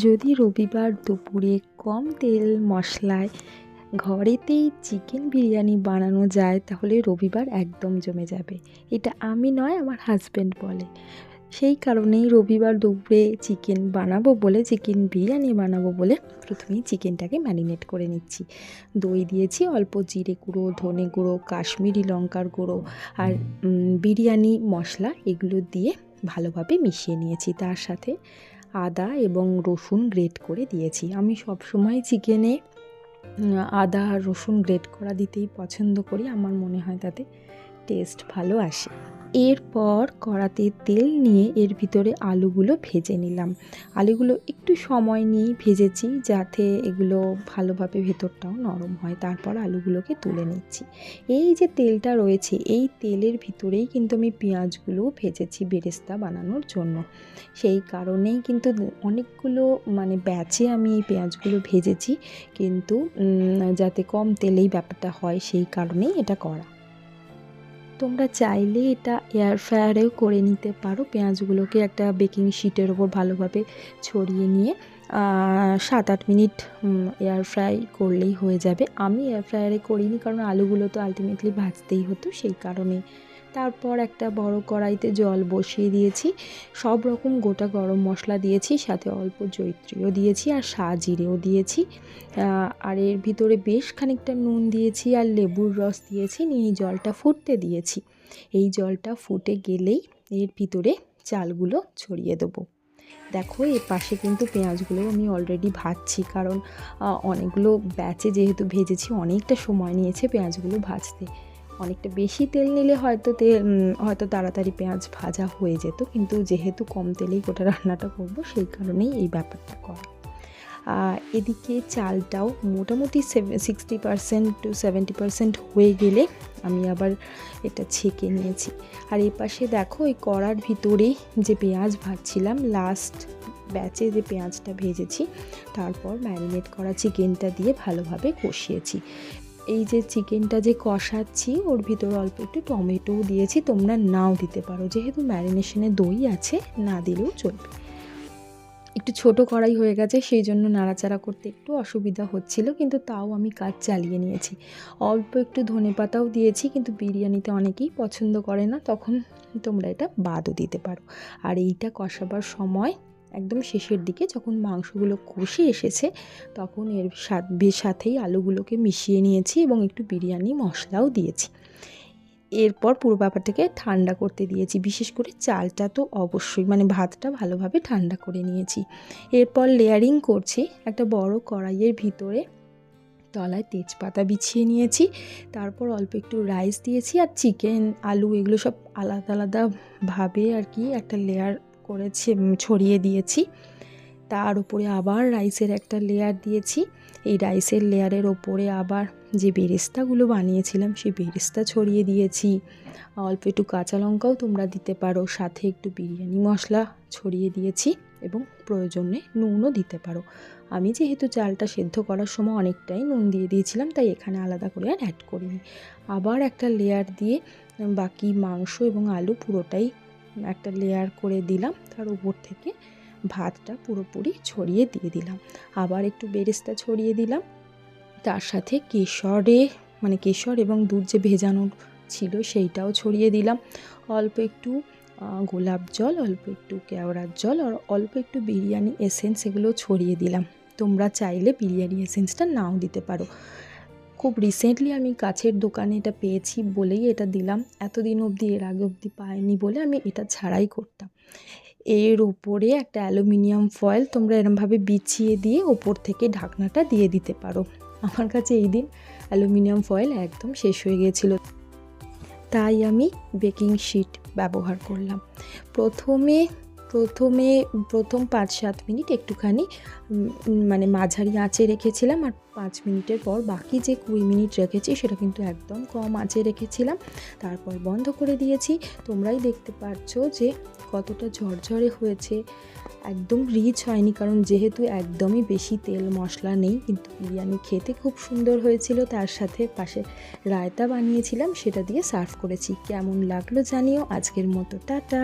যদি রবিবার দুপুরে কম তেল মশলায় ঘরেতেই চিকেন বিরিয়ানি বানানো যায় তাহলে রবিবার একদম জমে যাবে। এটা আমি নয়, আমার হাজব্যান্ড বলে। সেই কারণেই রবিবার দুপুরে চিকেন বিরিয়ানি বানাবো বলে প্রথমেই চিকেনটাকে ম্যারিনেট করে নিচ্ছি। দই দিয়েছি, অল্প জিরে গুঁড়ো, ধনে গুঁড়ো, কাশ্মীরি লঙ্কার গুঁড়ো আর বিরিয়ানি মশলা, এগুলো দিয়ে ভালোভাবে মিশিয়ে নিয়েছি। তার সাথে আদা এবং রসুন গ্রেট করে দিয়েছি। আমি সবসময় চিকেনে আদা আর রসুন গ্রেট করা দিতেই পছন্দ করি, আমার মনে হয় তাতে টেস্ট ভালো আসে। এরপর কড়াতে তেল নিয়ে এর ভিতরে আলুগুলো ভেজে নিলাম। আলুগুলো একটু সময় নিয়েই ভেজেছি যাতে এগুলো ভালোভাবে ভেতরটাও নরম হয়। তারপর আলুগুলোকে তুলে নিচ্ছি। এই যে তেলটা রয়েছে, এই তেলের ভিতরেই কিন্তু আমি পেঁয়াজগুলো ভেজেছি বেরেস্তা বানানোর জন্য। সেই কারণেই কিন্তু অনেকগুলো ব্যাচে আমি এই পেঁয়াজগুলো ভেজেছি, কিন্তু যাতে কম তেলেই ব্যাপারটা হয় সেই কারণেই এটা করা। তোমরা চাইলে এটা এয়ার ফ্রায়ারেও করে নিতে পারো। পেঁয়াজগুলোকে একটা বেকিং শিটের ওপর ভালোভাবে ছড়িয়ে নিয়ে 7-8 মিনিট এয়ার ফ্রাই করলেই হয়ে যাবে। আমি এয়ার ফ্রায়ারে করিনি, কারণ আলুগুলো তো আলটিমেটলি ভাজতেই হতো, সেই কারণে। তারপর একটা বড় কড়াইতে জল বসিয়ে দিয়েছি, সব রকম গোটা গরম মশলা দিয়েছি, সাথে অল্প জয়িত্রীও দিয়েছি আর সাজিরেও দিয়েছি। আর এর ভিতরে বেশ খানিকটা নুন দিয়েছি আর লেবুর রস দিয়েছি, নিয়ে জলটা ফুটতে দিয়েছি। এই জলটা ফুটে গেলেই এর ভিতরে চালগুলো ছড়িয়ে দেবো। দেখো, এর পাশে কিন্তু পেঁয়াজগুলো আমি অলরেডি ভাজছি, কারণ অনেকগুলো ব্যাচে যেহেতু ভেজেছি অনেকটা সময় নিয়েছে পেঁয়াজগুলো ভাজতে। অনেকটা বেশি তেল নিলে হয়তো তাড়াতাড়ি পেঁয়াজ ভাজা হয়ে যেত, কিন্তু যেহেতু কম তেলেই গোটা রান্নাটা করব সেই কারণেই এই ব্যাপারটা করা। এদিকে চালটাও মোটামুটি 60% to 70% হয়ে গেলে আমি আবার এটা ছেঁকে নিয়েছি। আর এই পাশে দেখো, এই কড়ার ভিতরেই যে পেঁয়াজ ভাজছিলাম, লাস্ট ব্যাচে যে পেঁয়াজটা ভেজেছি, তারপর ম্যারিনেট করা চিকেনটা দিয়ে ভালোভাবে কষিয়েছি। এই যে চিকেনটা যে কষাচ্ছি, ওর ভিতরে অল্প একটু টমেটোও দিয়েছি, তোমরা নাও দিতে পারো, যেহেতু ম্যারিনেশনে দই আছে, না দিলেও চলবে। একটু ছোট কড়াই হয়ে গেছে, সেই জন্য নাড়াচাড়া করতে একটু অসুবিধা হচ্ছিল, কিন্তু তাও আমি কাজ চালিয়ে নিয়েছি। অল্প একটু ধনেপাতাও দিয়েছি, কিন্তু বিরিয়ানিতে অনেকেই পছন্দ করে না, তখন তোমরা এটা বাদও দিতে পারো। আর এইটা কষাবার সময় একদম শেষের দিকে যখন মাংসগুলো কষে এসেছে, তখন এর সাথেই আলুগুলোকে মিশিয়ে নিয়েছি এবং একটু বিরিয়ানি মশলাও দিয়েছি। এরপর পুরো ব্যাপারটাকে ঠান্ডা করতে দিয়েছি, বিশেষ করে চালটা তো অবশ্যই, ভাতটা ভালোভাবে ঠান্ডা করে নিয়েছি। এরপর লেয়ারিং করছি। একটা বড় কড়াইয়ের ভিতরে তলায় তেজপাতা বিছিয়ে নিয়েছি, তারপর অল্প একটু রাইস দিয়েছি আর চিকেন, আলু, এগুলো সব আলাদা আলাদাভাবে আর কি একটা লেয়ার করেছি, ছড়িয়ে দিয়েছি। তার উপরে আবার রাইসের একটা লেয়ার দিয়েছি। এই রাইসের লেয়ারের ওপরে আবার যে বেরেস্তাগুলো বানিয়েছিলাম সেই বেরেস্তা ছড়িয়ে দিয়েছি। অল্প একটু কাঁচা লঙ্কাও তোমরা দিতে পারো, সাথে একটু বিরিয়ানি মশলা ছড়িয়ে দিয়েছি এবং প্রয়োজনে নুনও দিতে পারো। আমি যেহেতু চালটা সেদ্ধ করার সময় অনেকটাই নুন দিয়ে দিয়েছিলাম, তাই এখানে আলাদা করে আর অ্যাড করিনি। আবার একটা লেয়ার দিয়ে বাকি মাংস এবং আলু পুরোটাই একটা লেয়ার করে দিলাম, তার উপর থেকে ভাতটা পুরোপুরি ছড়িয়ে দিয়ে দিলাম। আবার একটু বেরেস্তা ছড়িয়ে দিলাম, তার সাথে কেশর এবং দুধ যে ভেজানো ছিল সেইটাও ছড়িয়ে দিলাম। অল্প একটু গোলাপ জল, অল্প একটু কেওড়ার জল আর অল্প একটু বিরিয়ানি এসেন্স, এগুলো ছড়িয়ে দিলাম। তোমরা চাইলে বিরিয়ানি এসেন্সটা নাও দিতে পারো। খুব রিসেন্টলি আমি কাছের দোকানে এটা পেয়েছি বলেই এটা দিলাম, এতদিন অবধি এর আগে অবধি পাইনি বলে আমি এটা ছাড়াই করতাম। এর উপরে একটা অ্যালুমিনিয়াম ফয়েল তোমরা এরমভাবে বিছিয়ে দিয়ে ওপর থেকে ঢাকনাটা দিয়ে দিতে পারো। আমার কাছে এই দিন অ্যালুমিনিয়াম ফয়েল একদম শেষ হয়ে গিয়েছিল, তাই আমি বেকিং শিট ব্যবহার করলাম। প্রথম 5-7 মিনিট একটুখানি মাঝারি আঁচে রেখেছিলাম, আর 5 মিনিটের পর বাকি যে 20 মিনিট রেখেছি সেটা কিন্তু একদম কম আঁচে রেখেছিলাম। তারপর বন্ধ করে দিয়েছি। তোমরাই দেখতে পাচ্ছ যে কতটা ঝরঝরে হয়েছে, একদম রিচ হয়নি, কারণ যেহেতু একদমই বেশি তেল মশলা নেই, কিন্তু বিরিয়ানি খেতে খুব সুন্দর হয়েছিল। তার সাথে পাশে রায়তা বানিয়েছিলাম, সেটা দিয়ে সার্ভ করেছি। কেমন লাগলো জানিও। আজকের মতো টাটা।